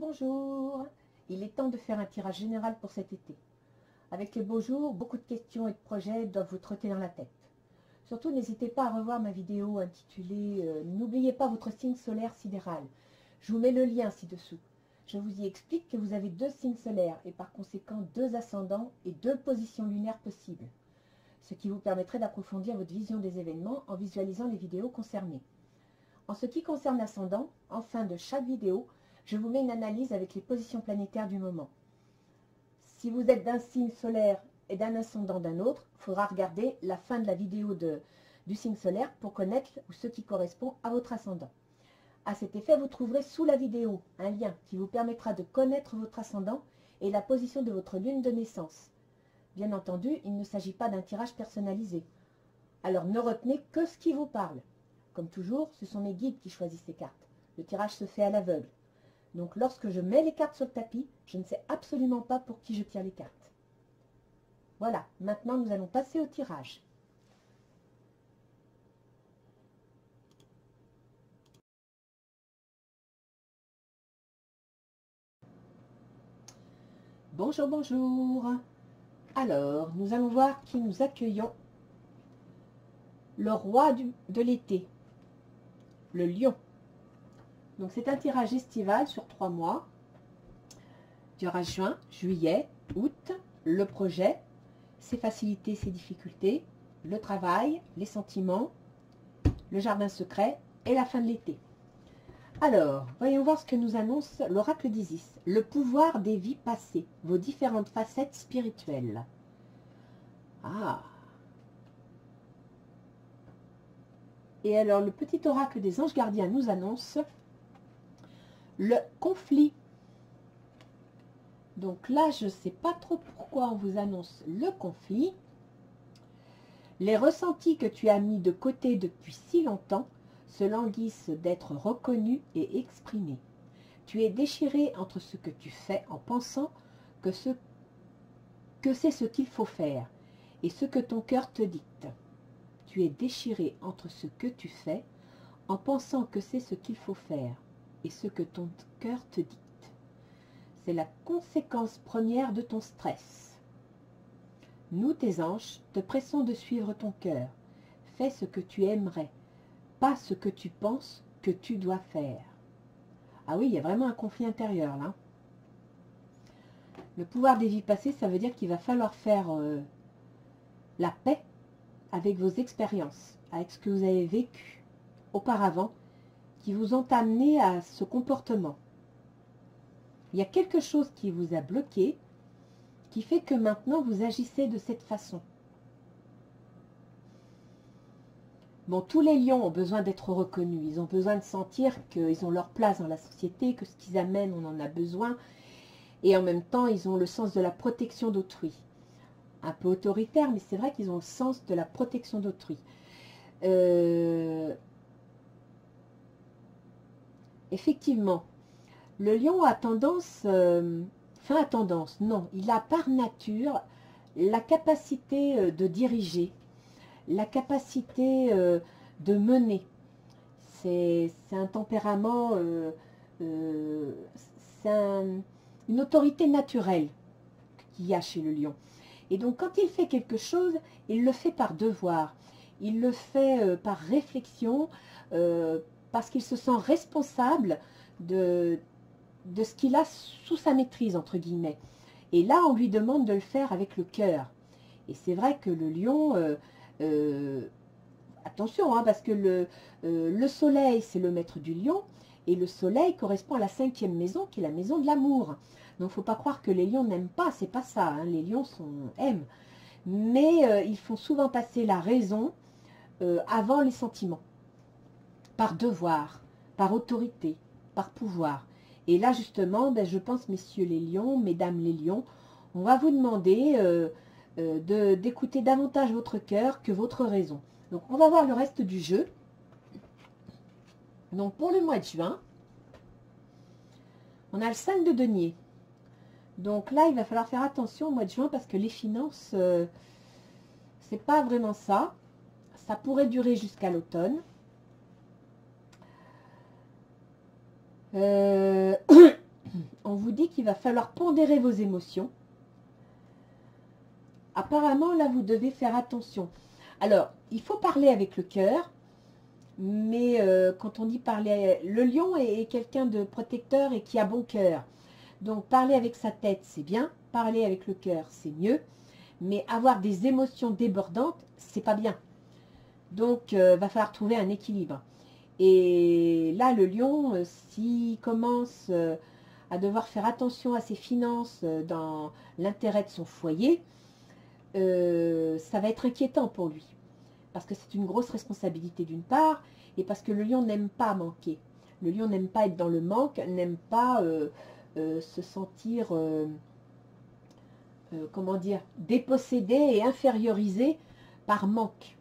Bonjour, il est temps de faire un tirage général pour cet été. Avec les beaux jours, beaucoup de questions et de projets doivent vous trotter dans la tête. Surtout, n'hésitez pas à revoir ma vidéo intitulée « N'oubliez pas votre signe solaire sidéral ». Je vous mets le lien ci-dessous. Je vous y explique que vous avez 2 signes solaires et par conséquent 2 ascendants et 2 positions lunaires possibles, ce qui vous permettrait d'approfondir votre vision des événements en visualisant les vidéos concernées. En ce qui concerne l'ascendant, en fin de chaque vidéo, je vous mets une analyse avec les positions planétaires du moment. Si vous êtes d'un signe solaire et d'un ascendant d'un autre, il faudra regarder la fin de la vidéo du signe solaire pour connaître ce qui correspond à votre ascendant. À cet effet, vous trouverez sous la vidéo un lien qui vous permettra de connaître votre ascendant et la position de votre lune de naissance. Bien entendu, il ne s'agit pas d'un tirage personnalisé. Alors ne retenez que ce qui vous parle. Comme toujours, ce sont mes guides qui choisissent ces cartes. Le tirage se fait à l'aveugle. Donc lorsque je mets les cartes sur le tapis, je ne sais absolument pas pour qui je tire les cartes. Voilà, maintenant nous allons passer au tirage. Bonjour, bonjour. Alors, nous allons voir qui nous accueillons. Le roi de l'été, le lion. Donc c'est un tirage estival sur 3 mois. Il y aura juin, juillet, août, le projet, ses facilités, ses difficultés, le travail, les sentiments, le jardin secret et la fin de l'été. Alors, voyons voir ce que nous annonce l'oracle d'Isis. Le pouvoir des vies passées, vos différentes facettes spirituelles. Ah. Et alors, le petit oracle des anges gardiens nous annonce le conflit. Donc là, je ne sais pas trop pourquoi on vous annonce le conflit. Les ressentis que tu as mis de côté depuis si longtemps se languissent d'être reconnus et exprimés. Tu es déchiré entre ce que tu fais en pensant que c'est ce qu'il faut faire et ce que ton cœur te dicte. Tu es déchiré entre ce que tu fais en pensant que c'est ce qu'il faut faire et ce que ton cœur te dicte. C'est la conséquence première de ton stress. Nous, tes anges, te pressons de suivre ton cœur. Fais ce que tu aimerais, pas ce que tu penses que tu dois faire. Ah oui, il y a vraiment un conflit intérieur là. Le pouvoir des vies passées, ça veut dire qu'il va falloir faire la paix avec vos expériences, avec ce que vous avez vécu auparavant, qui vous ont amené à ce comportement. Il y a quelque chose qui vous a bloqué, qui fait que maintenant vous agissez de cette façon. Bon, tous les lions ont besoin d'être reconnus, ils ont besoin de sentir qu'ils ont leur place dans la société, que ce qu'ils amènent, on en a besoin, et en même temps, ils ont le sens de la protection d'autrui. Un peu autoritaire, mais c'est vrai qu'ils ont le sens de la protection d'autrui. Effectivement, le lion a tendance, non, il a par nature la capacité de diriger, la capacité de mener. C'est un tempérament, c'est une autorité naturelle qu'il y a chez le lion. Et donc quand il fait quelque chose, il le fait par devoir, il le fait par réflexion, parce qu'il se sent responsable de ce qu'il a sous sa maîtrise, entre guillemets. Et là, on lui demande de le faire avec le cœur. Et c'est vrai que le lion, attention, hein, parce que le soleil, c'est le maître du lion, et le soleil correspond à la 5e maison, qui est la maison de l'amour. Donc, il ne faut pas croire que les lions n'aiment pas, c'est pas ça, hein, les lions aiment. Mais ils font souvent passer la raison avant les sentiments, par devoir, par autorité, par pouvoir. Et là, justement, ben, je pense, messieurs les lions, mesdames les lions, on va vous demander d'écouter davantage votre cœur que votre raison. Donc, on va voir le reste du jeu. Donc, pour le mois de juin, on a le 5 de denier. Donc là, il va falloir faire attention au mois de juin parce que les finances, c'est pas vraiment ça. Ça pourrait durer jusqu'à l'automne. vous dit qu'il va falloir pondérer vos émotions. Apparemment, là, vous devez faire attention. Alors, il faut parler avec le cœur, mais quand on dit parler, le lion est quelqu'un de protecteur et qui a bon cœur. Donc, parler avec sa tête, c'est bien. Parler avec le cœur, c'est mieux. Mais avoir des émotions débordantes, c'est pas bien. Donc, va falloir trouver un équilibre. Et là, le lion, s'il commence à devoir faire attention à ses finances dans l'intérêt de son foyer, ça va être inquiétant pour lui. Parce que c'est une grosse responsabilité d'une part, et parce que le lion n'aime pas manquer. Le lion n'aime pas être dans le manque, n'aime pas se sentir, comment dire, dépossédé et infériorisé par manque.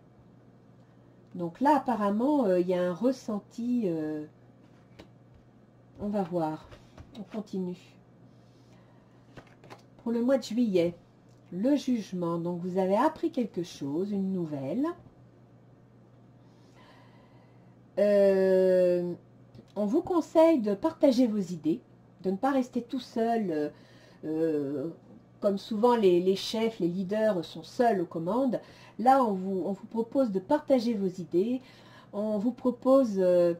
Donc là, apparemment, il y a un ressenti. On va voir. On continue. Pour le mois de juillet, le jugement. Donc, vous avez appris quelque chose, une nouvelle. On vous conseille de partager vos idées, de ne pas rester tout seul. Comme souvent, les chefs, les leaders sont seuls aux commandes. Là, on vous propose de partager vos idées. On vous propose de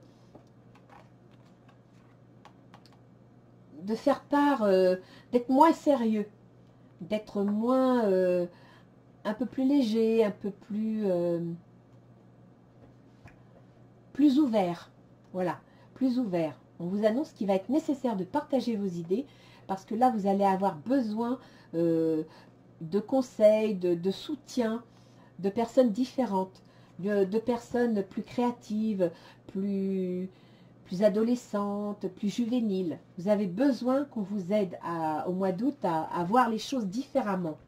faire part, d'être moins sérieux, d'être moins, un peu plus léger, un peu plus ouvert. Voilà, plus ouvert. On vous annonce qu'il va être nécessaire de partager vos idées parce que là, vous allez avoir besoin de conseils, de soutien, de personnes différentes, de personnes plus créatives, plus adolescentes, plus juvéniles. Vous avez besoin qu'on vous aide au mois d'août à voir les choses différemment.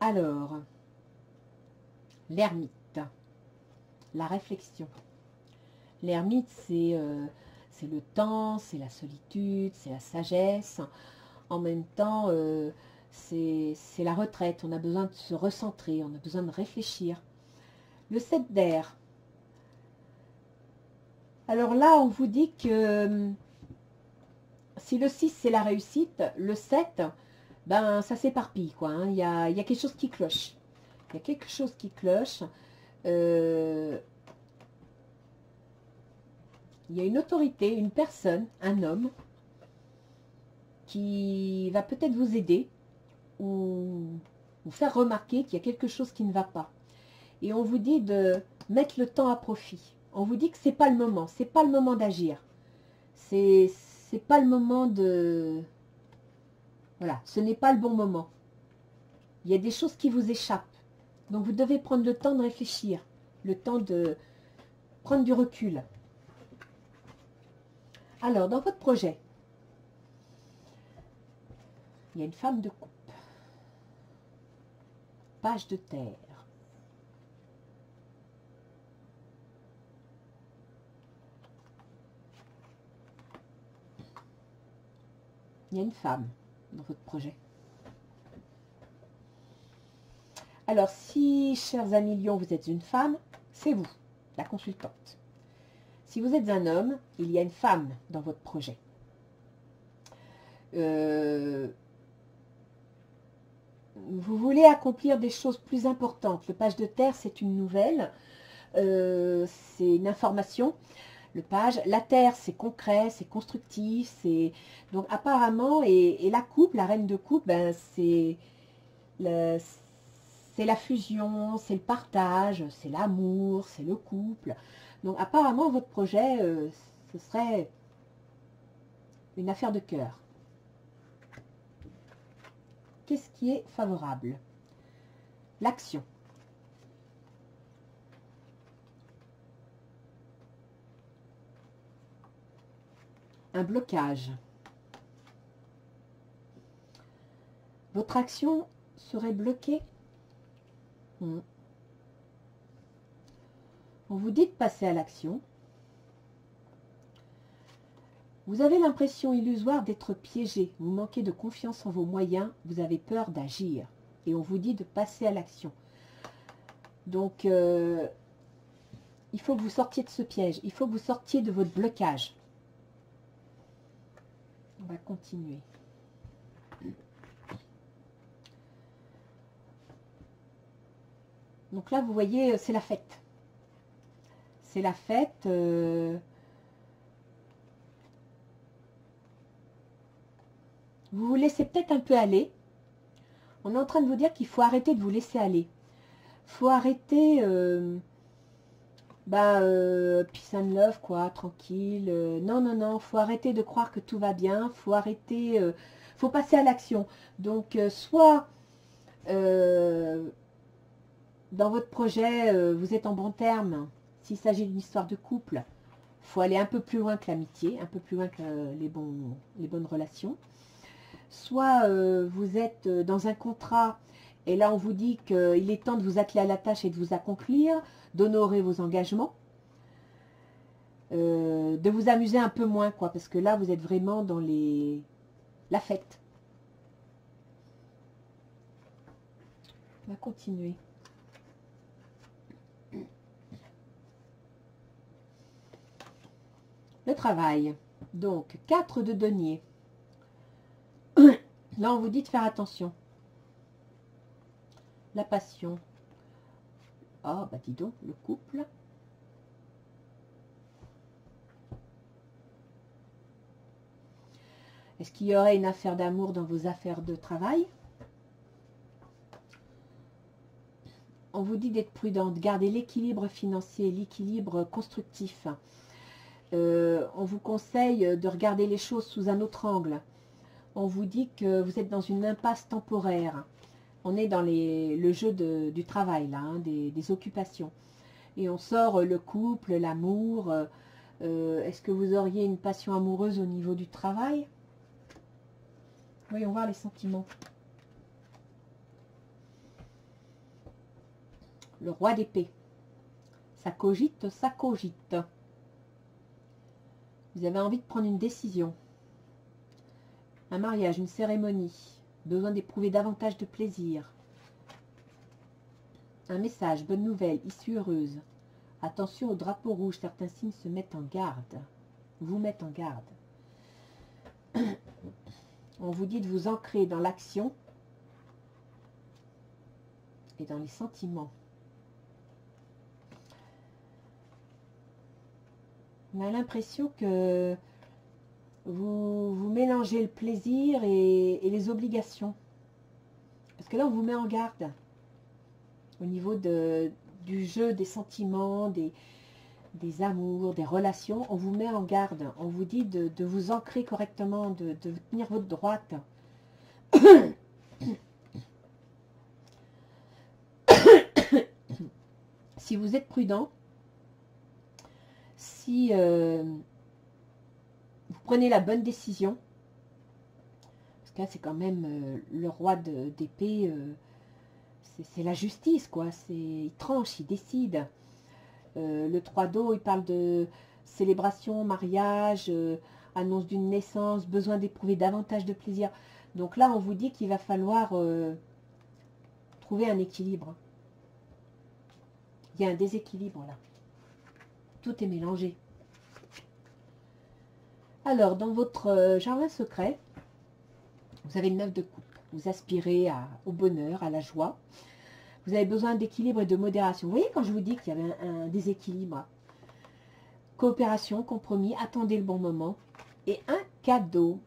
Alors, l'ermite, la réflexion. L'ermite, c'est le temps, c'est la solitude, c'est la sagesse. En même temps, c'est la retraite. On a besoin de se recentrer, on a besoin de réfléchir. Le 7 d'air. Alors là, on vous dit que si le 6, c'est la réussite, le 7, ben, ça s'éparpille, quoi. Hein. Il y a quelque chose qui cloche. Il y a quelque chose qui cloche. Il y a une autorité, une personne, un homme, qui va peut-être vous aider ou vous faire remarquer qu'il y a quelque chose qui ne va pas. Et on vous dit de mettre le temps à profit. On vous dit que c'est pas le moment, c'est pas le moment d'agir. C'est pas le moment de... Voilà, ce n'est pas le bon moment. Il y a des choses qui vous échappent. Donc vous devez prendre le temps de réfléchir, le temps de prendre du recul. Alors, dans votre projet, il y a une femme de coupe. Page de terre. Il y a une femme dans votre projet. Alors, si, chers amis lions, vous êtes une femme, c'est vous, la consultante. Si vous êtes un homme, il y a une femme dans votre projet. Vous voulez accomplir des choses plus importantes. Le page de terre, c'est une nouvelle, c'est une information. Le page, la terre, c'est concret, c'est constructif, c'est donc apparemment, et la coupe, la reine de coupe, ben, c'est la fusion, c'est le partage, c'est l'amour, c'est le couple. Donc apparemment, votre projet, ce serait une affaire de cœur. Qu'est-ce qui est favorable? L'action. Un blocage. Votre action serait bloquée. On vous dit de passer à l'action. Vous avez l'impression illusoire d'être piégé. Vous manquez de confiance en vos moyens. Vous avez peur d'agir. Et on vous dit de passer à l'action. Donc, il faut que vous sortiez de ce piège. Il faut que vous sortiez de votre blocage. On va continuer. Donc là, vous voyez, c'est la fête. C'est la fête. Vous vous laissez peut-être un peu aller. On est en train de vous dire qu'il faut arrêter de vous laisser aller. Il faut arrêter, peace and love, quoi, tranquille. Non, non, non, il faut arrêter de croire que tout va bien. Il faut arrêter, faut passer à l'action. Donc, soit dans votre projet, vous êtes en bon terme. S'il s'agit d'une histoire de couple, il faut aller un peu plus loin que l'amitié, un peu plus loin que les bonnes relations. Soit vous êtes dans un contrat et là on vous dit qu'il est temps de vous atteler à la tâche et de vous accomplir, d'honorer vos engagements, de vous amuser un peu moins, quoi, parce que là vous êtes vraiment dans la fête. On va continuer. Le travail. Donc, 4 de denier. Là, on vous dit de faire attention. La passion. Oh, bah dis donc, le couple. Est-ce qu'il y aurait une affaire d'amour dans vos affaires de travail? On vous dit d'être prudent, de garder l'équilibre financier, l'équilibre constructif. On vous conseille de regarder les choses sous un autre angle. On vous dit que vous êtes dans une impasse temporaire. On est dans le jeu du travail, là, hein, des occupations. Et on sort le couple, l'amour. Est-ce que vous auriez une passion amoureuse au niveau du travail? Voyons voir les sentiments. Le roi d'épée. Ça cogite, ça cogite. Vous avez envie de prendre une décision. Un mariage, une cérémonie. Besoin d'éprouver davantage de plaisir. Un message, bonne nouvelle, issue heureuse. Attention au drapeau rouge, certains signes se mettent en garde. Vous mettent en garde. On vous dit de vous ancrer dans l'action et dans les sentiments. On a l'impression que vous mélangez le plaisir et les obligations. Parce que là, on vous met en garde. Au niveau du jeu, des sentiments, des amours, des relations, on vous met en garde. On vous dit de vous ancrer correctement, de tenir votre droite. Si vous êtes prudent, si vous prenez la bonne décision, parce que là c'est quand même le roi d'épée, c'est la justice, quoi. Il tranche, il décide. Le 3 d'eau, il parle de célébration, mariage, annonce d'une naissance, besoin d'éprouver davantage de plaisir. Donc là, on vous dit qu'il va falloir trouver un équilibre. Il y a un déséquilibre là. Tout est mélangé. Alors, dans votre jardin secret, vous avez le 9 de coupe. Vous aspirez au bonheur, à la joie. Vous avez besoin d'équilibre et de modération. Vous voyez quand je vous dis qu'il y avait un déséquilibre. Coopération, compromis, attendez le bon moment. Et un cadeau.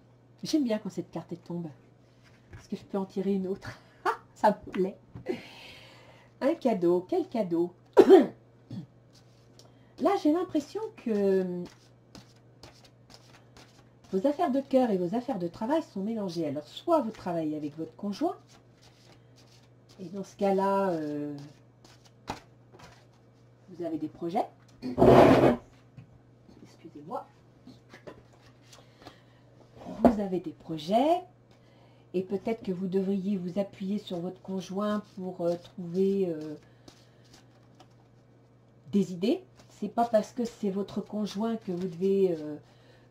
J'aime bien quand cette carte tombe. Est-ce que je peux en tirer une autre? Ah, ça me plaît. Un cadeau. Quel cadeau? Là, j'ai l'impression que vos affaires de cœur et vos affaires de travail sont mélangées. Alors, soit vous travaillez avec votre conjoint, et dans ce cas-là, vous avez des projets. Excusez-moi. Vous avez des projets, et peut-être que vous devriez vous appuyer sur votre conjoint pour trouver des idées. C'est pas parce que c'est votre conjoint que vous devez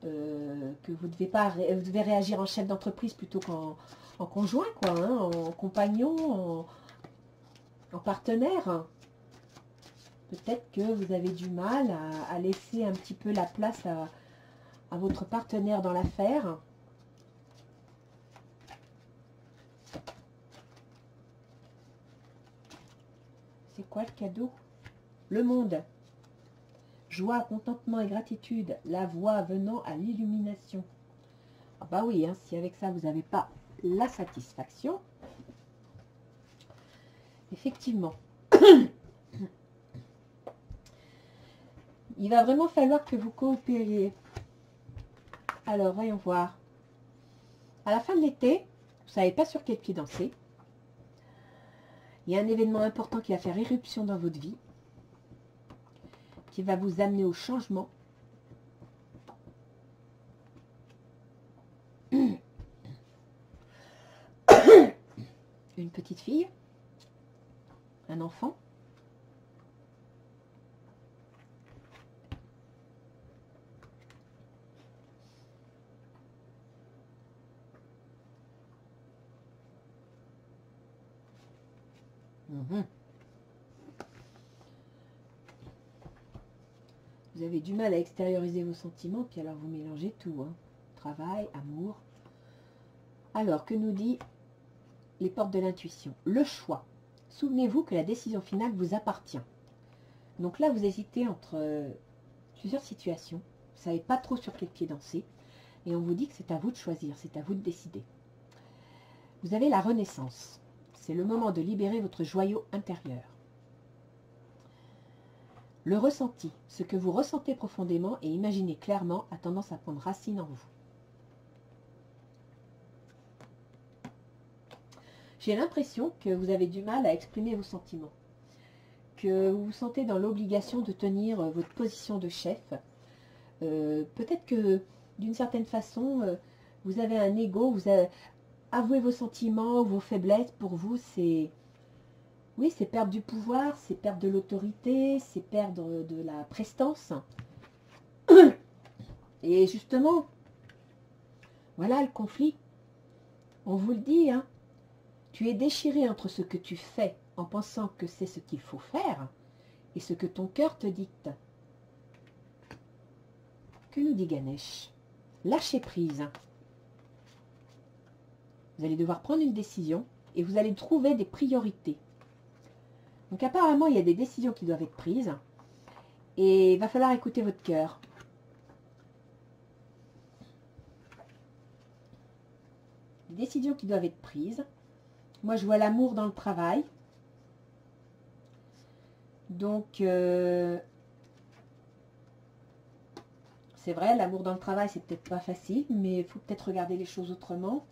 vous devez réagir en chef d'entreprise plutôt qu'en conjoint, quoi, hein, en compagnon, en partenaire. Peut-être que vous avez du mal à laisser un petit peu la place à votre partenaire dans l'affaire. quoi le cadeau? Le monde. Joie, contentement et gratitude. La voie venant à l'illumination. Ah bah oui, hein, si avec ça vous n'avez pas la satisfaction, effectivement, il va vraiment falloir que vous coopériez. Alors, voyons voir. À la fin de l'été, vous ne savez pas sur quel pied danser. Il y a un événement important qui va faire éruption dans votre vie, qui va vous amener au changement. Une petite fille, un enfant. Vous avez du mal à extérioriser vos sentiments, puis alors vous mélangez tout, hein. Travail, amour. Alors, que nous dit les portes de l'intuition? Le choix. Souvenez-vous que la décision finale vous appartient. Donc là, vous hésitez entre plusieurs situations. Vous ne savez pas trop sur quel pied danser. Et on vous dit que c'est à vous de choisir, c'est à vous de décider. Vous avez la renaissance. C'est le moment de libérer votre joyau intérieur. Le ressenti, ce que vous ressentez profondément et imaginez clairement, a tendance à prendre racine en vous. J'ai l'impression que vous avez du mal à exprimer vos sentiments, que vous vous sentez dans l'obligation de tenir votre position de chef. Peut-être que d'une certaine façon, vous avez un ego, vous avez avoué vos sentiments, vos faiblesses. Pour vous, c'est... Oui, c'est perdre du pouvoir, c'est perdre de l'autorité, c'est perdre de la prestance. Et justement, voilà le conflit. On vous le dit, hein. Tu es déchiré entre ce que tu fais en pensant que c'est ce qu'il faut faire et ce que ton cœur te dicte. Que nous dit Ganesh? Lâchez prise. Vous allez devoir prendre une décision et vous allez trouver des priorités. Donc apparemment, il y a des décisions qui doivent être prises et il va falloir écouter votre cœur. Des décisions qui doivent être prises. Moi, je vois l'amour dans le travail. Donc, c'est vrai, l'amour dans le travail, c'est peut-être pas facile, mais il faut peut-être regarder les choses autrement.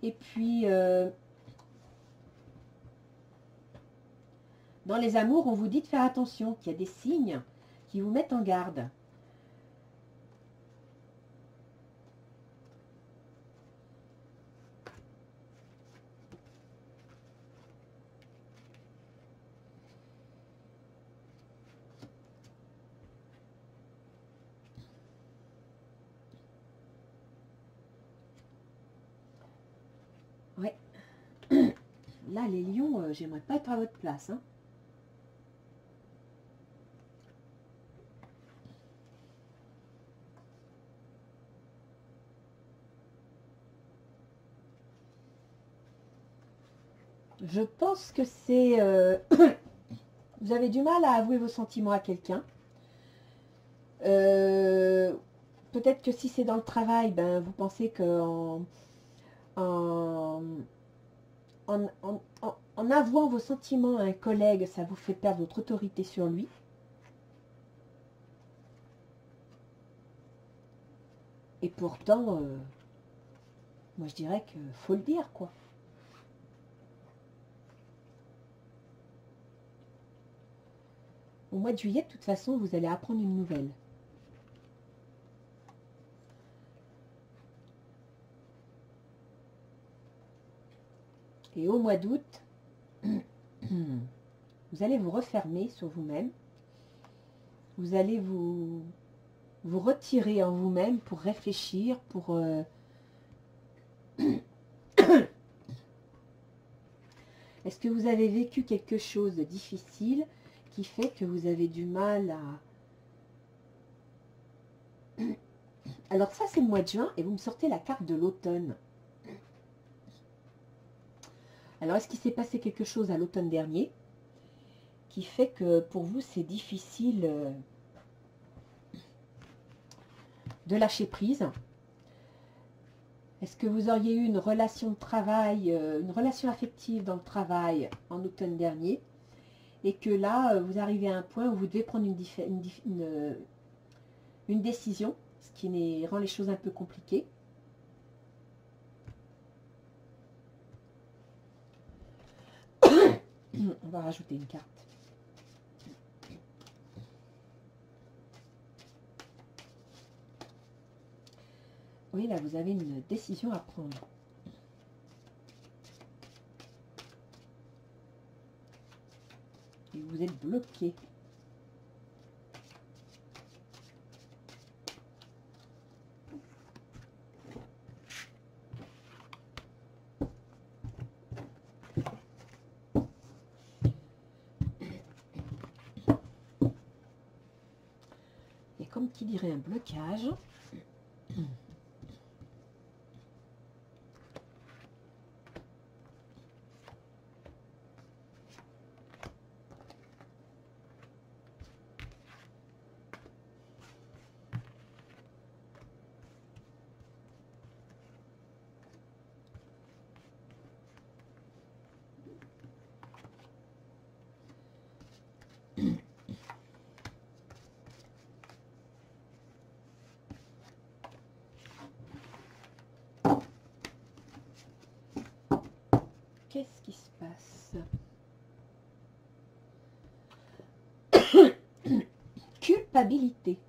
Et puis, dans les amours, on vous dit de faire attention, qu'il y a des signes qui vous mettent en garde. Ouais. Là, les lions, j'aimerais pas être à votre place, hein. Je pense que c'est... vous avez du mal à avouer vos sentiments à quelqu'un. Peut-être que si c'est dans le travail, ben, vous pensez que en avouant vos sentiments à un collègue, ça vous fait perdre votre autorité sur lui. Et pourtant, moi je dirais qu'il faut le dire, quoi. Au mois de juillet, de toute façon, vous allez apprendre une nouvelle. Et au mois d'août, vous allez vous refermer sur vous-même. Vous allez vous retirer en vous-même pour réfléchir, pour... Est-ce que vous avez vécu quelque chose de difficile qui fait que vous avez du mal à... Alors ça, c'est le mois de juin et vous me sortez la carte de l'automne. Alors, est-ce qu'il s'est passé quelque chose à l'automne dernier qui fait que pour vous, c'est difficile de lâcher prise. Est-ce que vous auriez eu une relation de travail, une relation affective dans le travail en automne dernier, et que là, vous arrivez à un point où vous devez prendre une décision, ce qui rend les choses un peu compliquées. On va rajouter une carte. Oui, là, vous avez une décision à prendre. Et vous êtes bloqué. Et comme qui dirait un blocage. Qu'est-ce qui se passe? Culpabilité.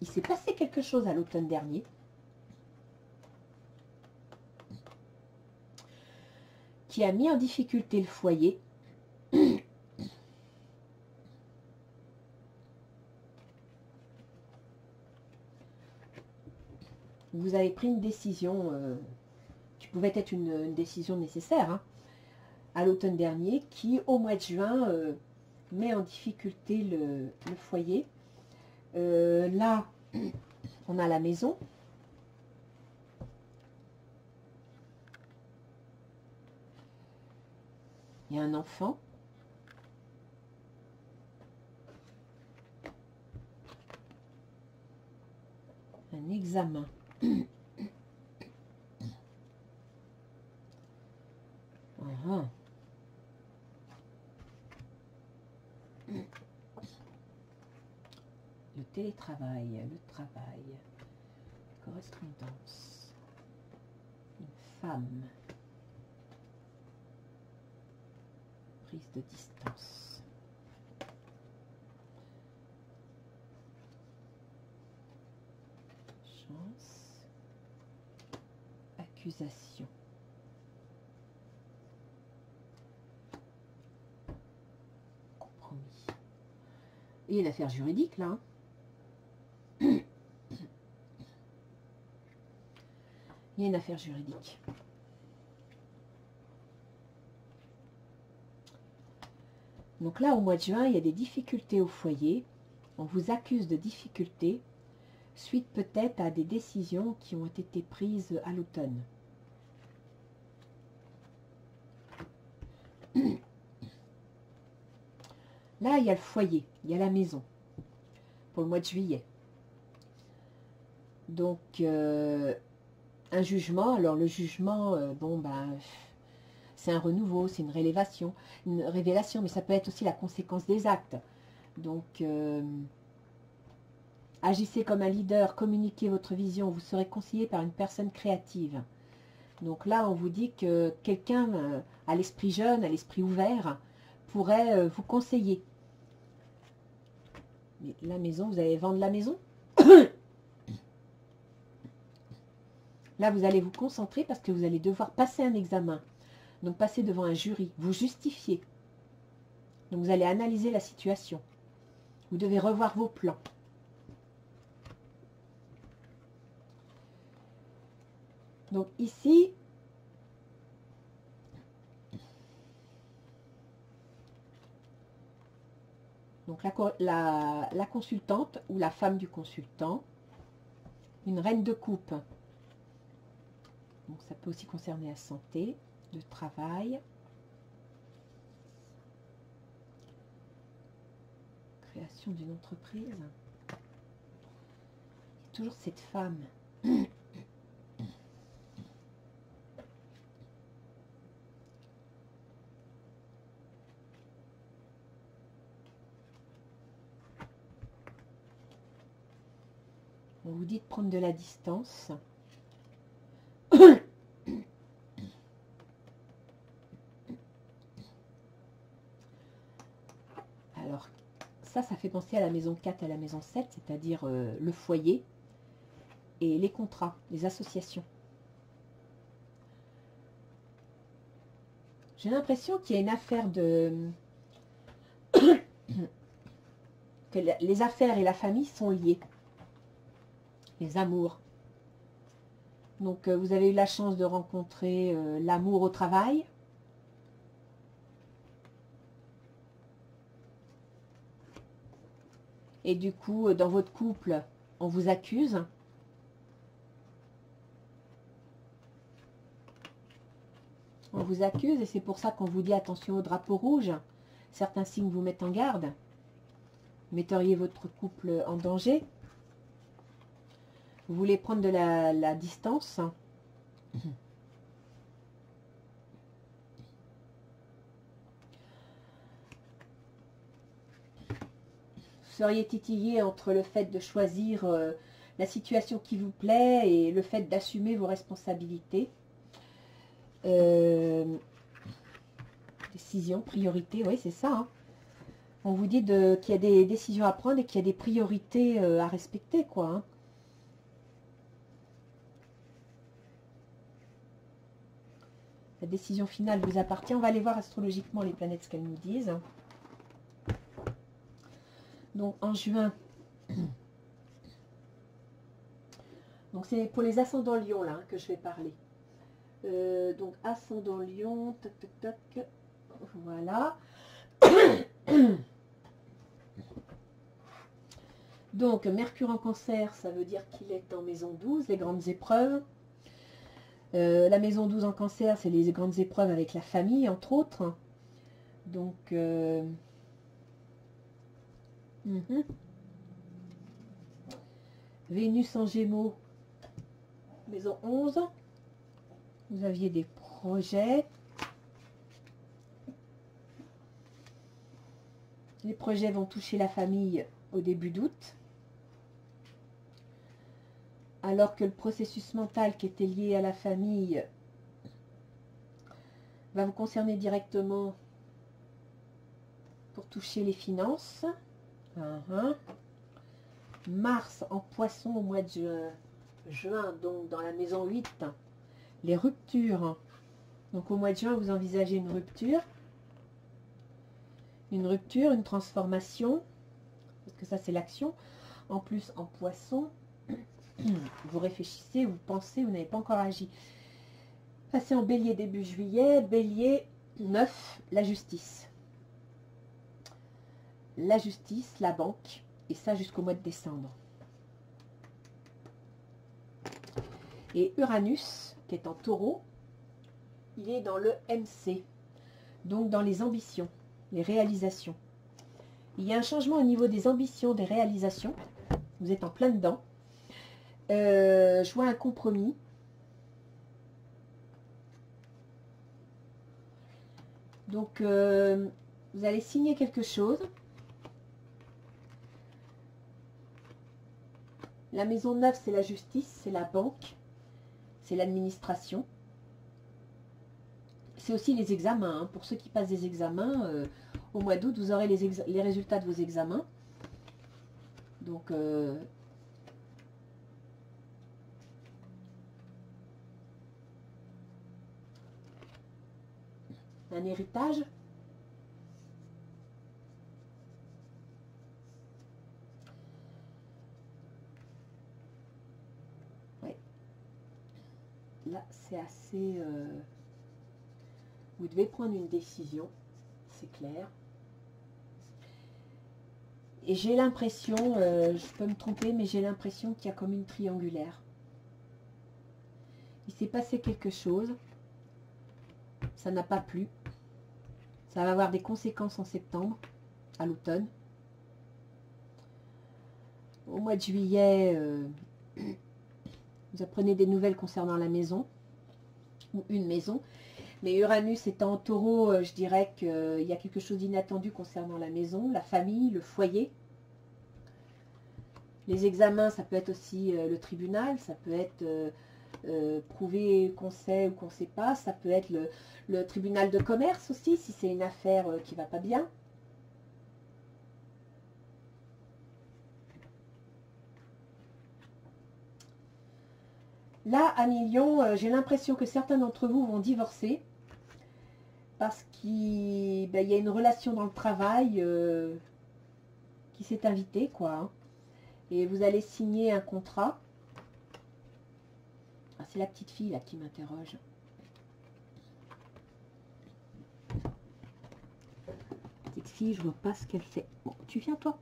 Il s'est passé quelque chose à l'automne dernier. Qui a mis en difficulté le foyer. Vous avez pris une décision qui pouvait être une décision nécessaire hein, à l'automne dernier, qui au mois de juin met en difficulté le foyer. Là, on a la maison. Il y a un enfant. Un examen. Ah. Le télétravail, le travail, correspondance, une femme, prise de distance. Chance, accusation. Compromis. Et l'affaire juridique là. Hein. Il y a une affaire juridique. Donc là, au mois de juin, il y a des difficultés au foyer. On vous accuse de difficultés, suite peut-être à des décisions qui ont été prises à l'automne. Là, il y a le foyer, il y a la maison, pour le mois de juillet. Donc, un jugement. Alors, le jugement, bon, ben, c'est un renouveau, c'est une révélation, mais ça peut être aussi la conséquence des actes. Donc, agissez comme un leader, communiquez votre vision, vous serez conseillé par une personne créative. Donc là, on vous dit que quelqu'un à l'esprit jeune, à l'esprit ouvert, pourrait vous conseiller. Mais la maison, vous allez vendre la maison? Là, vous allez vous concentrer parce que vous allez devoir passer un examen. Donc, passer devant un jury, vous justifier. Donc, vous allez analyser la situation. Vous devez revoir vos plans. Donc, ici, donc la consultante ou la femme du consultant, une reine de coupe. Donc, ça peut aussi concerner la santé, le travail. création d'une entreprise. Il y a toujours cette femme. On vous dit de prendre de la distance. Alors, ça fait penser à la maison 4 et à la maison 7, c'est-à-dire le foyer et les contrats, les associations. J'ai l'impression qu'il y a une affaire de... que les affaires et la famille sont liées. Les amours. Donc, vous avez eu la chance de rencontrer l'amour au travail. Et du coup, dans votre couple, on vous accuse. On vous accuse et c'est pour ça qu'on vous dit attention au drapeau rouge. Certains signes vous mettent en garde. Metteriez votre couple en danger. Vous voulez prendre de la distance. Vous seriez titillé entre le fait de choisir la situation qui vous plaît et le fait d'assumer vos responsabilités. Décision, priorité, oui c'est ça. Hein. On vous dit qu'il y a des décisions à prendre et qu'il y a des priorités à respecter, quoi. Hein. La décision finale vous appartient. On va aller voir astrologiquement les planètes ce qu'elles nous disent. Donc en juin, donc c'est pour les ascendants Lion là hein, que je vais parler. Donc ascendant Lion, toc toc toc, voilà. Donc Mercure en Cancer, ça veut dire qu'il est en maison 12, les grandes épreuves. La maison 12 en Cancer, c'est les grandes épreuves avec la famille, entre autres. Donc, Vénus en Gémeaux, maison 11. Vous aviez des projets. Les projets vont toucher la famille au début d'août. Alors que le processus mental qui était lié à la famille va vous concerner directement pour toucher les finances. Mars en Poisson au mois de juin, donc dans la maison 8, les ruptures. Donc au mois de juin, vous envisagez une rupture, une transformation, parce que ça c'est l'action. En plus en Poisson, vous réfléchissez, vous pensez, vous n'avez pas encore agi. Passez en Bélier début juillet, Bélier 9, la justice. La justice, la banque, et ça jusqu'au mois de décembre. Et Uranus, qui est en Taureau, il est dans le MC, donc dans les ambitions, les réalisations. Il y a un changement au niveau des ambitions, des réalisations. Vous êtes en plein dedans. Je vois un compromis. Donc, vous allez signer quelque chose. La maison 9, c'est la justice, c'est la banque, c'est l'administration. C'est aussi les examens. Hein. Pour ceux qui passent des examens, au mois d'août, vous aurez les résultats de vos examens. Donc, un héritage. Ouais. Là, c'est assez... Vous devez prendre une décision, c'est clair. Et j'ai l'impression, je peux me tromper, mais j'ai l'impression qu'il y a comme une triangulaire. Il s'est passé quelque chose. Ça n'a pas plu. Ça va avoir des conséquences en septembre, à l'automne. au mois de juillet, vous apprenez des nouvelles concernant la maison, ou une maison. Mais Uranus étant en taureau, je dirais qu'il y a quelque chose d'inattendu concernant la maison, la famille, le foyer. Les examens, ça peut être aussi le tribunal, ça peut être prouver qu'on sait ou qu'on ne sait pas, ça peut être le tribunal de commerce aussi, si c'est une affaire qui ne va pas bien. Là, à Million, j'ai l'impression que certains d'entre vous vont divorcer parce qu'il y a une relation dans le travail qui s'est invitée, quoi. Hein. Et vous allez signer un contrat. Ah, c'est la petite fille là qui m'interroge. Petite fille, je vois pas ce qu'elle fait. Bon, tu viens toi.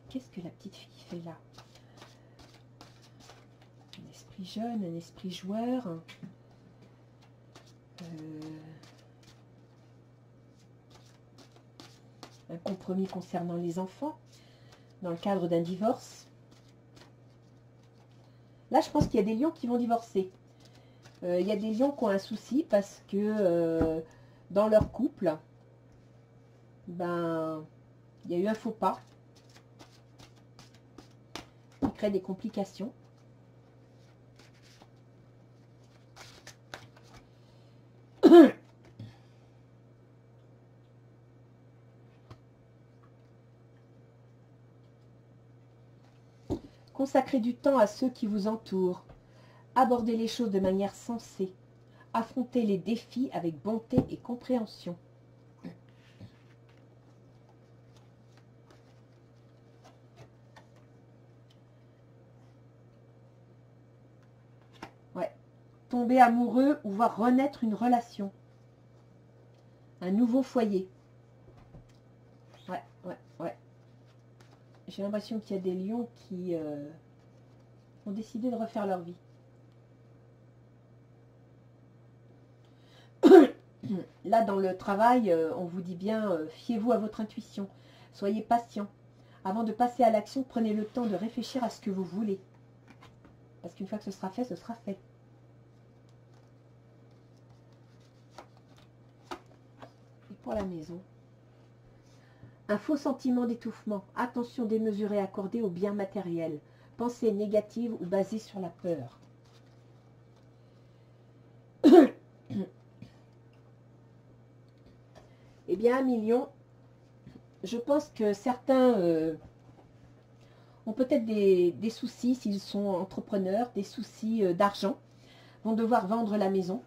Qu'est-ce que la petite fille fait là? Un esprit jeune, un esprit joueur. Un compromis concernant les enfants, dans le cadre d'un divorce. Là, je pense qu'il y a des lions qui vont divorcer. Il y a des lions qui ont un souci parce que dans leur couple, ben, il y a eu un faux pas qui crée des complications. Consacrez du temps à ceux qui vous entourent. Abordez les choses de manière sensée. Affrontez les défis avec bonté et compréhension. Ouais. Tomber amoureux ou voir renaître une relation. Un nouveau foyer. Ouais. J'ai l'impression qu'il y a des lions qui ont décidé de refaire leur vie. Là, dans le travail, on vous dit bien, fiez-vous à votre intuition. Soyez patient. Avant de passer à l'action, prenez le temps de réfléchir à ce que vous voulez. Parce qu'une fois que ce sera fait, ce sera fait. Et pour la maison, un faux sentiment d'étouffement. Attention démesurée accordée aux biens matériels. Pensée négative ou basée sur la peur. Eh bien, un million, je pense que certains ont peut-être des soucis s'ils sont entrepreneurs, des soucis d'argent, vont devoir vendre la maison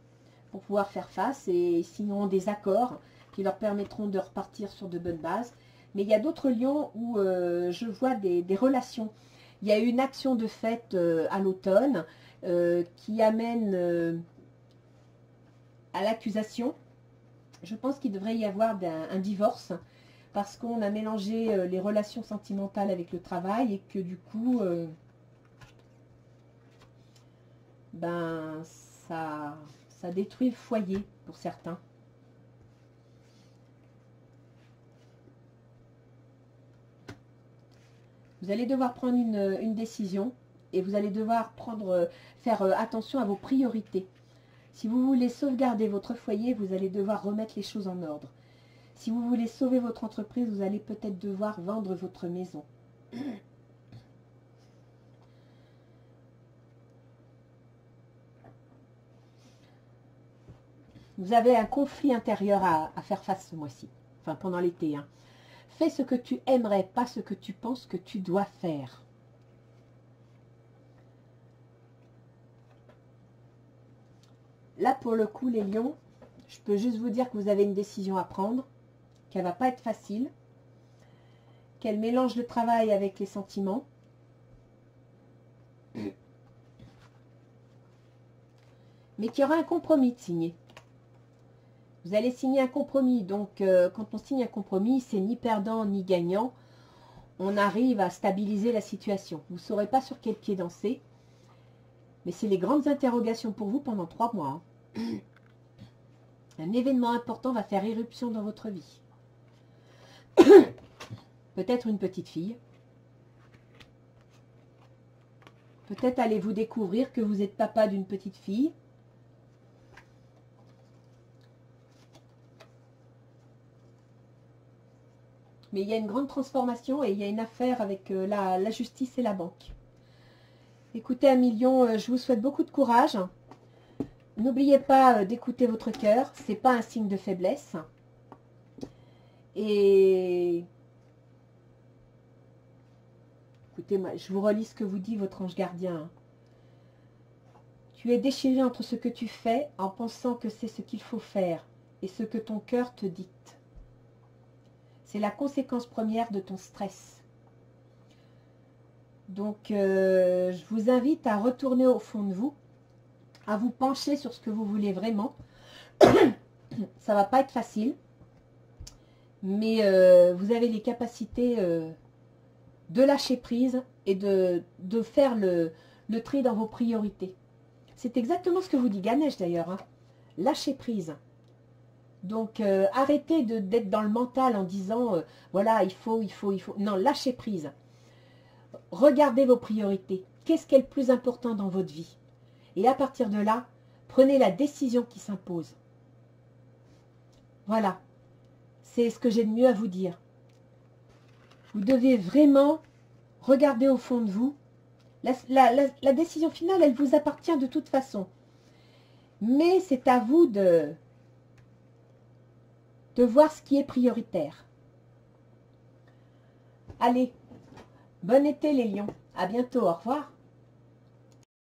pour pouvoir faire face et sinon des accords qui leur permettront de repartir sur de bonnes bases. Mais il y a d'autres lions où je vois des relations. Il y a une action de fête à l'automne qui amène à l'accusation. Je pense qu'il devrait y avoir un divorce parce qu'on a mélangé les relations sentimentales avec le travail et que du coup, ben, ça détruit le foyer pour certains. Vous allez devoir prendre une décision et vous allez devoir faire attention à vos priorités. Si vous voulez sauvegarder votre foyer, vous allez devoir remettre les choses en ordre. Si vous voulez sauver votre entreprise, vous allez peut-être devoir vendre votre maison. Vous avez un conflit intérieur à faire face ce mois-ci, enfin pendant l'été. Hein. Fais ce que tu aimerais, pas ce que tu penses que tu dois faire. Là, pour le coup, les lions, je peux juste vous dire que vous avez une décision à prendre, qu'elle ne va pas être facile, qu'elle mélange le travail avec les sentiments. Mais qu'il y aura un compromis de signer. Vous allez signer un compromis. Donc, quand on signe un compromis, c'est ni perdant ni gagnant. On arrive à stabiliser la situation. Vous ne saurez pas sur quel pied danser. Mais c'est les grandes interrogations pour vous pendant 3 mois. Hein. Un événement important va faire éruption dans votre vie. Peut-être une petite fille. Peut-être allez-vous découvrir que vous êtes papa d'une petite fille. Mais il y a une grande transformation et il y a une affaire avec la justice et la banque. Écoutez, 1 million, je vous souhaite beaucoup de courage. N'oubliez pas d'écouter votre cœur. Ce n'est pas un signe de faiblesse. Et écoutez, moi, je vous relis ce que vous dit votre ange gardien. Tu es déchiré entre ce que tu fais en pensant que c'est ce qu'il faut faire et ce que ton cœur te dicte. C'est la conséquence première de ton stress. Donc, je vous invite à retourner au fond de vous, à vous pencher sur ce que vous voulez vraiment. Ça ne va pas être facile, mais vous avez les capacités de lâcher prise et de faire le tri dans vos priorités. C'est exactement ce que vous dit Ganesh d'ailleurs, hein. Lâcher prise. Donc, arrêtez d'être dans le mental en disant, voilà, il faut. Non, lâchez prise. Regardez vos priorités. Qu'est-ce qui est le plus important dans votre vie? Et à partir de là, prenez la décision qui s'impose. Voilà. C'est ce que j'ai de mieux à vous dire. Vous devez vraiment regarder au fond de vous. La décision finale, elle vous appartient de toute façon. Mais c'est à vous de voir ce qui est prioritaire. Allez, bon été les lions. À bientôt, au revoir.